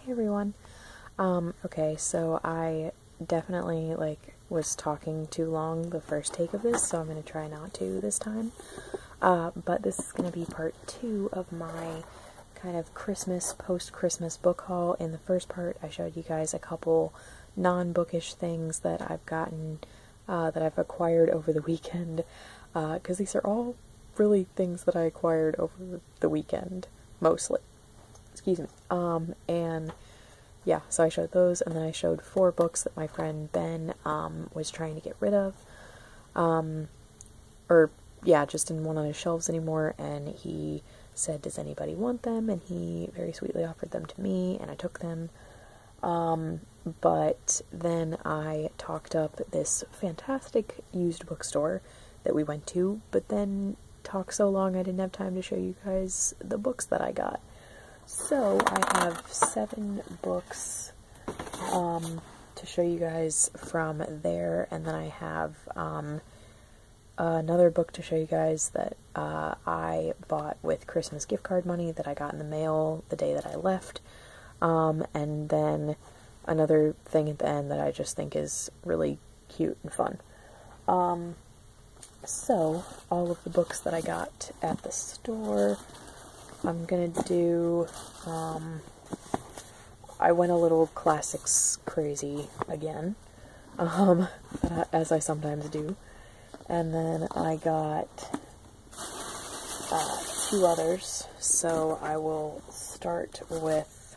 Hey everyone. Okay, so I definitely, was talking too long the first take of this, so I'm gonna try not to this time. But this is gonna be part 2 of my kind of Christmas, post-Christmas book haul. In the first part, I showed you guys a couple non-bookish things that I've gotten, that I've acquired over the weekend, because these are all really things that I acquired over the weekend, mostly. Excuse me. And yeah, so I showed those, and then I showed 4 books that my friend Ben, was trying to get rid of, or, yeah, just didn't want on his shelves anymore, and he said, does anybody want them, and he very sweetly offered them to me, and I took them, but then I talked up this fantastic used bookstore that we went to, but then talked so long I didn't have time to show you guys the books that I got. So, I have 7 books, to show you guys from there, and then I have, another book to show you guys that, I bought with Christmas gift card money that I got in the mail the day that I left, and then another thing at the end that I just think is really cute and fun. So, all of the books that I got at the store, I'm gonna do, I went a little classics crazy again, as I sometimes do, and then I got, 2 others, so I will start with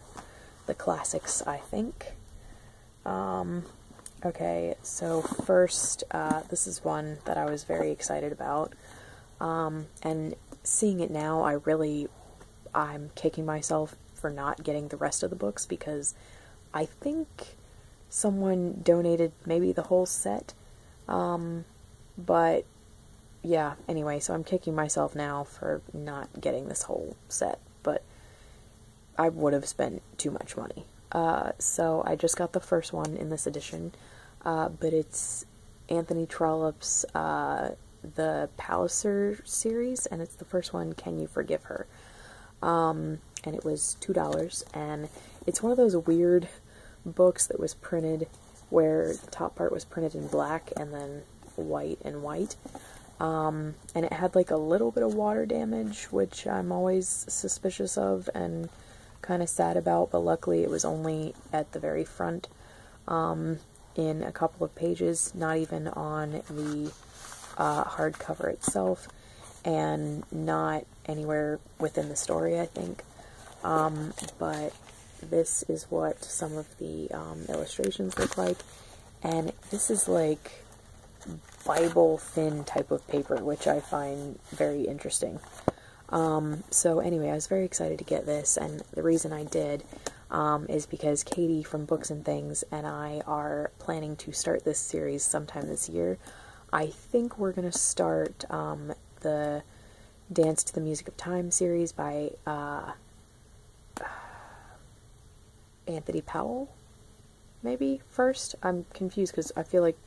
the classics, I think. Okay, so first, this is one that I was very excited about, and seeing it now, I'm kicking myself for not getting the rest of the books, because I think someone donated maybe the whole set, but yeah, anyway, so I'm kicking myself now for not getting this whole set, but I would have spent too much money. So I just got the first one in this edition, but it's Anthony Trollope's, the Palliser series, and it's the first one, Can You Forgive Her? And it was $2, and it's one of those weird books that was printed where the top part was printed in black and then white and white, and it had like a little bit of water damage, which I'm always suspicious of and kind of sad about, but luckily it was only at the very front, in a couple of pages, not even on the hardcover itself, and not anywhere within the story, I think. But this is what some of the illustrations look like, and this is like Bible thin type of paper, which I find very interesting. So anyway, I was very excited to get this, and the reason I did is because Katie from Books and Things and I are planning to start this series sometime this year. I think we're going to start the Dance to the Music of Time series by Anthony Powell, maybe, first? I'm confused because I feel like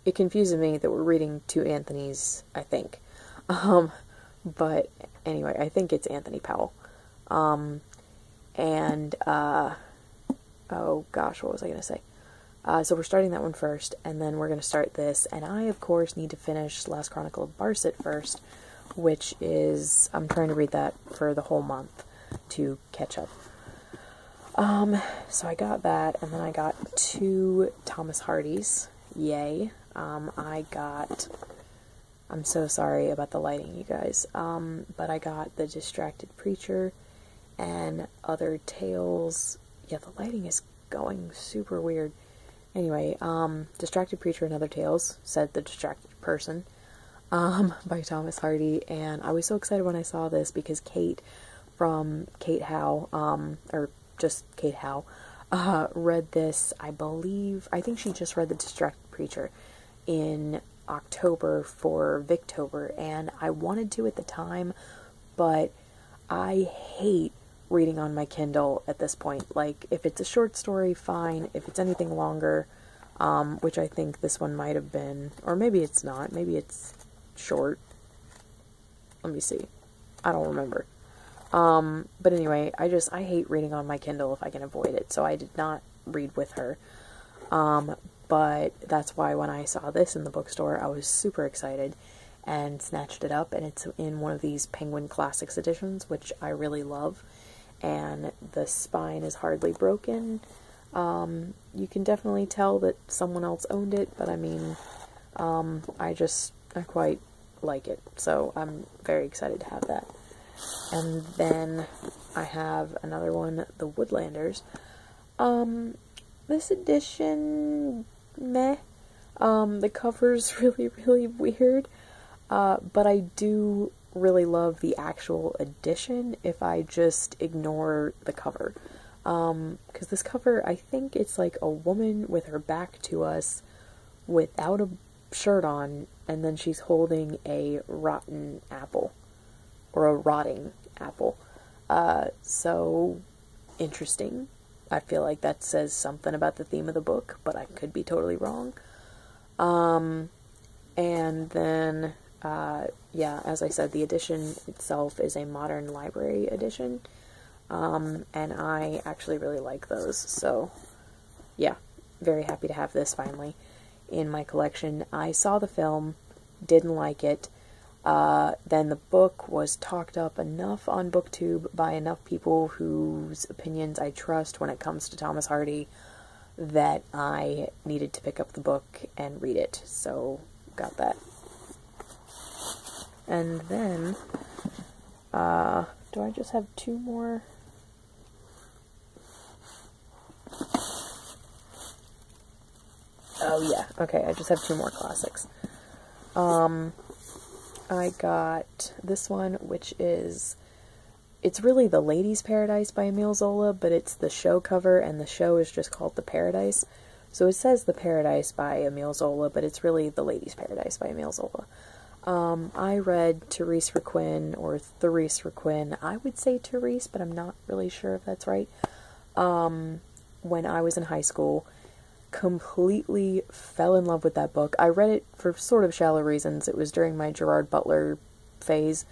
it confuses me that we're reading 2 Anthonys, I think. But anyway, I think it's Anthony Powell. Oh gosh, what was I going to say? So we're starting that one first, and then we're going to start this, and I, of course, need to finish Last Chronicle of Barset first, which is, I'm trying to read that for the whole month to catch up. So I got that, and then I got 2 Thomas Hardys, yay. I'm so sorry about the lighting, you guys, but I got The Distracted Preacher and Other Tales. Yeah, the lighting is going super weird. Anyway, Distracted Preacher and Other Tales, said the distracted person, by Thomas Hardy, and I was so excited when I saw this because Kate from Kate Howe, or just Kate Howe, read this, I think she just read The Distracted Preacher in October for Victober, and I wanted to at the time, but I hate reading on my Kindle at this point. Like, if it's a short story, fine. If it's anything longer, which I think this one might have been, or maybe it's not, maybe it's short. Let me see. I don't remember. But anyway, I hate reading on my Kindle if I can avoid it, so I did not read with her. But that's why when I saw this in the bookstore, I was super excited and snatched it up, and it's in one of these Penguin Classics editions, which I really love, and the spine is hardly broken. You can definitely tell that someone else owned it, but I mean, I quite like it, so I'm very excited to have that. And then I have another one, the Woodlanders. This edition, meh. The cover's really, really weird, but I do really love the actual edition if I just ignore the cover. Because this cover, I think it's like a woman with her back to us without a shirt on, and then she's holding a rotten apple. Or a rotting apple. So interesting. I feel like that says something about the theme of the book, but I could be totally wrong. And then, yeah, as I said, the edition itself is a modern library edition. And I actually really like those. So, yeah, very happy to have this finally in my collection. I saw the film, didn't like it. Then the book was talked up enough on BookTube by enough people whose opinions I trust when it comes to Thomas Hardy that I needed to pick up the book and read it, so got that. And then, do I just have two more? Oh yeah, okay, I just have two more classics. I got this one, which is, it's really The Lady's Paradise by Emile Zola, but it's the show cover, and the show is just called The Paradise. So it says The Paradise by Emile Zola, but it's really The Lady's Paradise by Emile Zola. I read Therese Requin, or Therese Requin. I would say Therese, but I'm not really sure if that's right. When I was in high school. Completely fell in love with that book. I read it for sort of shallow reasons. It was during my Gerard Butler phase,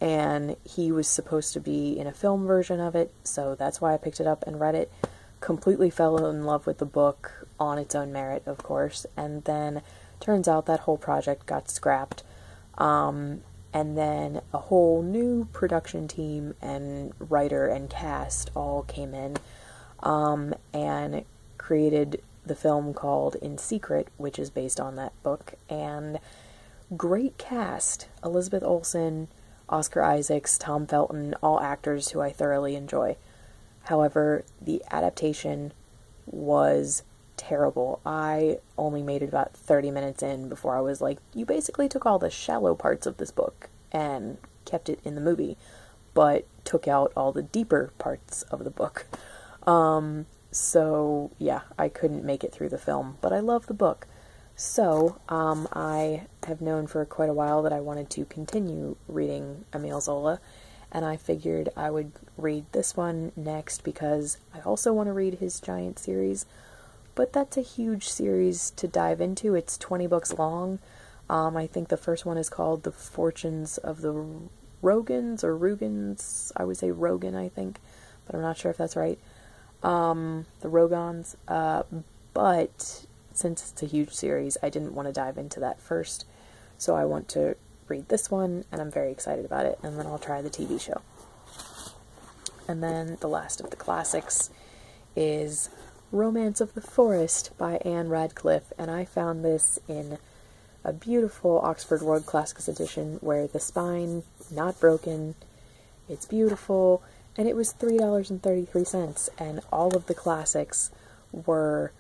and he was supposed to be in a film version of it, so that's why I picked it up and read it. Completely fell in love with the book on its own merit, of course, and then turns out that whole project got scrapped. And then a whole new production team and writer and cast all came in, and created the film called In Secret, which is based on that book, and great cast. Elizabeth Olsen, Oscar Isaacs, Tom Felton, all actors who I thoroughly enjoy. However, the adaptation was terrible. I only made it about 30 minutes in before I was like, you basically took all the shallow parts of this book and kept it in the movie, but took out all the deeper parts of the book. So, yeah, I couldn't make it through the film, but I love the book. So, I have known for quite a while that I wanted to continue reading Emile Zola, and I figured I would read this one next because I also want to read his giant series, but that's a huge series to dive into. It's 20 books long. I think the first one is called The Fortunes of the Rogans, or Rugans. I would say Rogan, I think, but I'm not sure if that's right. The Rogans, but since it's a huge series, I didn't want to dive into that first, so I want to read this one, and I'm very excited about it, and then I'll try the TV show. And then the last of the classics is Romance of the Forest by Anne Radcliffe, and I found this in a beautiful Oxford World Classics edition where the spine, not broken, it's beautiful, and it was $3.33, and all of the classics were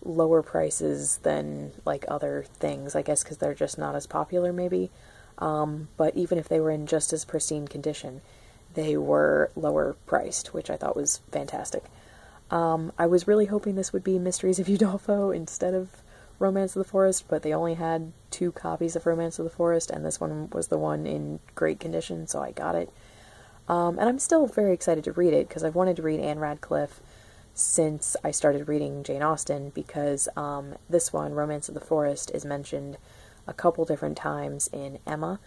lower prices than, like, other things, I guess because they're just not as popular, maybe. But even if they were in just as pristine condition, they were lower priced, which I thought was fantastic. I was really hoping this would be Mysteries of Udolpho instead of Romance of the Forest, but they only had 2 copies of Romance of the Forest, and this one was the one in great condition, so I got it. And I'm still very excited to read it, because I've wanted to read Anne Radcliffe since I started reading Jane Austen, because this one, Romance of the Forest, is mentioned a couple different times in Emma,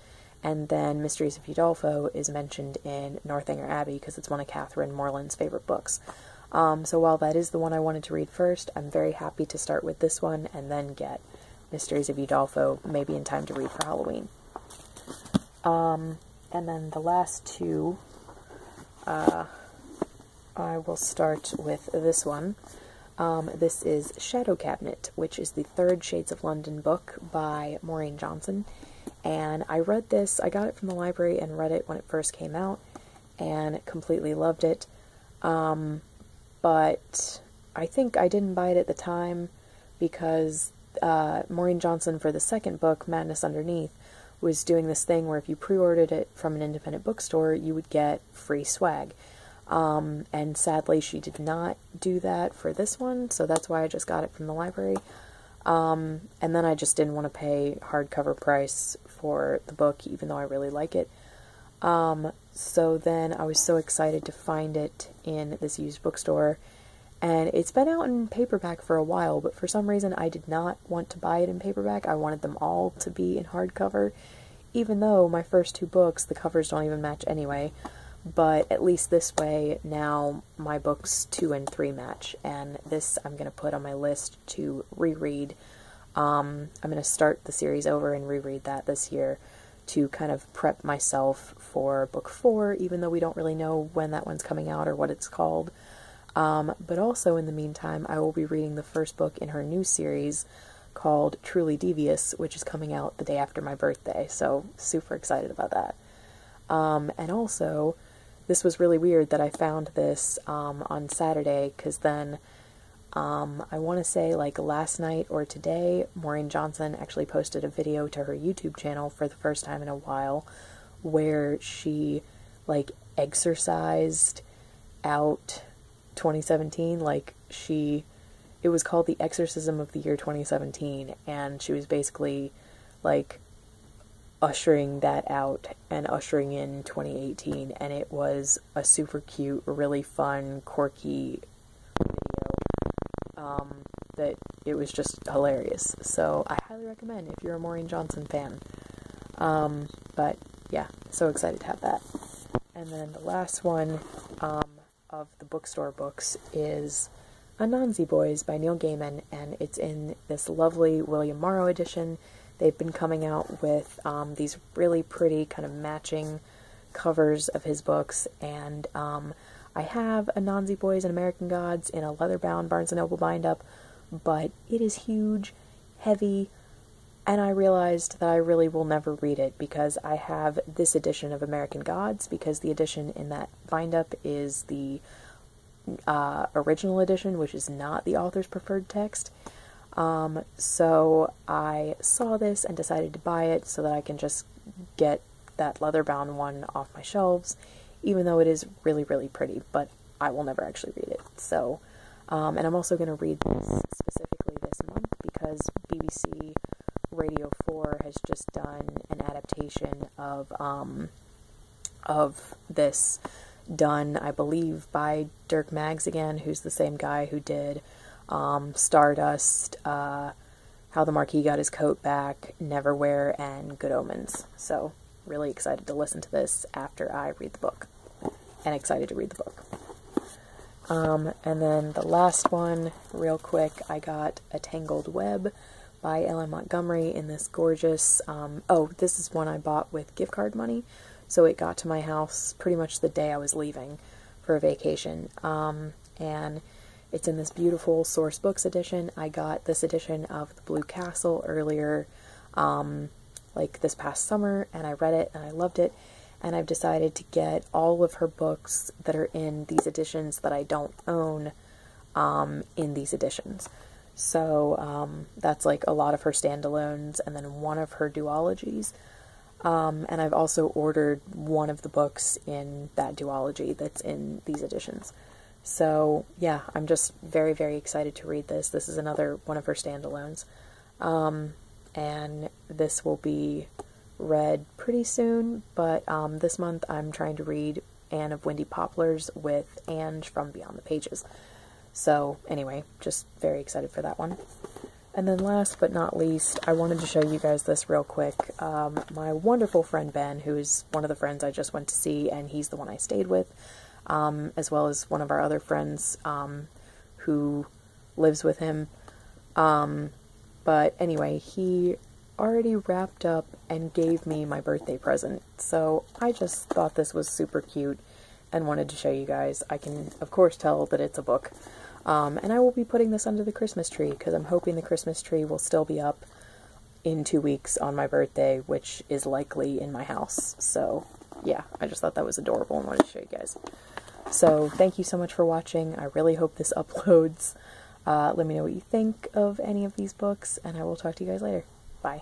and then Mysteries of Udolpho is mentioned in Northanger Abbey because it's one of Catherine Morland's favorite books. So while that is the one I wanted to read first, I'm very happy to start with this one and then get Mysteries of Udolpho, maybe in time to read for Halloween. And then the last two, I will start with this one. This is Shadow Cabinet, which is the third Shades of London book by Maureen Johnson. And I read this, I got it from the library and read it when it first came out, and completely loved it. But I think I didn't buy it at the time because Maureen Johnson, for the second book, Madness Underneath, was doing this thing where if you pre-ordered it from an independent bookstore, you would get free swag. And sadly, she did not do that for this one, so that's why I just got it from the library. And then I just didn't want to pay hardcover price for the book, even though I really like it. So then I was so excited to find it in this used bookstore, and it's been out in paperback for a while, but for some reason I did not want to buy it in paperback. I wanted them all to be in hardcover, even though my first two books, the covers don't even match anyway. But at least this way, now my books 2 and 3 match, and this I'm going to put on my list to reread. I'm going to start the series over and reread that this year to kind of prep myself for book 4, even though we don't really know when that one's coming out or what it's called. But also in the meantime, I will be reading the first book in her new series called Truly Devious, which is coming out the day after my birthday, so super excited about that. And also, this was really weird that I found this on Saturday, because then I want to say like last night or today, Maureen Johnson actually posted a video to her YouTube channel for the first time in a while where she like exercised out 2017. Like it was called The Exorcism of the Year 2017, and she was basically like ushering that out and ushering in 2018, and it was a super cute, really fun, quirky video that it was just hilarious. So I highly recommend if you're a Maureen Johnson fan. But yeah, so excited to have that. And then the last one of the bookstore books is Anansi Boys by Neil Gaiman, and it's in this lovely William Morrow edition. They've been coming out with these really pretty kind of matching covers of his books, and I have Anansi Boys and American Gods in a leather-bound Barnes & Noble bind-up, but it is huge, heavy, and I realized that I really will never read it because I have this edition of American Gods, because the edition in that bind-up is the original edition, which is not the author's preferred text. So I saw this and decided to buy it so that I can just get that leather-bound one off my shelves, even though it is really, really pretty, but I will never actually read it. So, and I'm also going to read this specifically this month because BBC Radio 4 has just done an adaptation of this, done, I believe, by Dirk Maggs again, who's the same guy who did Stardust, How the Marquis Got His Coat Back, Neverwhere, and Good Omens. So, really excited to listen to this after I read the book, and excited to read the book. And then the last one, real quick, I got A Tangled Web by Ellen Montgomery in this gorgeous, this is one I bought with gift card money, so it got to my house pretty much the day I was leaving for a vacation, and it's in this beautiful Source Books edition. I got this edition of The Blue Castle earlier, like this past summer, and I read it and I loved it, and I've decided to get all of her books that are in these editions that I don't own in these editions. So that's like a lot of her standalones and then one of her duologies. And I've also ordered one of the books in that duology that's in these editions. So yeah, I'm just very, very excited to read this. This is another one of her standalones. And this will be read pretty soon, but this month I'm trying to read Anne of Windy Poplars with Ange from Beyond the Pages. So anyway, just very excited for that one. And then last but not least, I wanted to show you guys this real quick. My wonderful friend Ben, who's one of the friends I just went to see, and he's the one I stayed with, as well as one of our other friends who lives with him. But anyway, he already wrapped up and gave me my birthday present, so I just thought this was super cute and wanted to show you guys. I can, of course, tell that it's a book. And I will be putting this under the Christmas tree, because I'm hoping the Christmas tree will still be up in 2 weeks on my birthday, which is likely in my house. So, yeah, I just thought that was adorable and wanted to show you guys. So, thank you so much for watching. I really hope this uploads. Let me know what you think of any of these books, and I will talk to you guys later. Bye.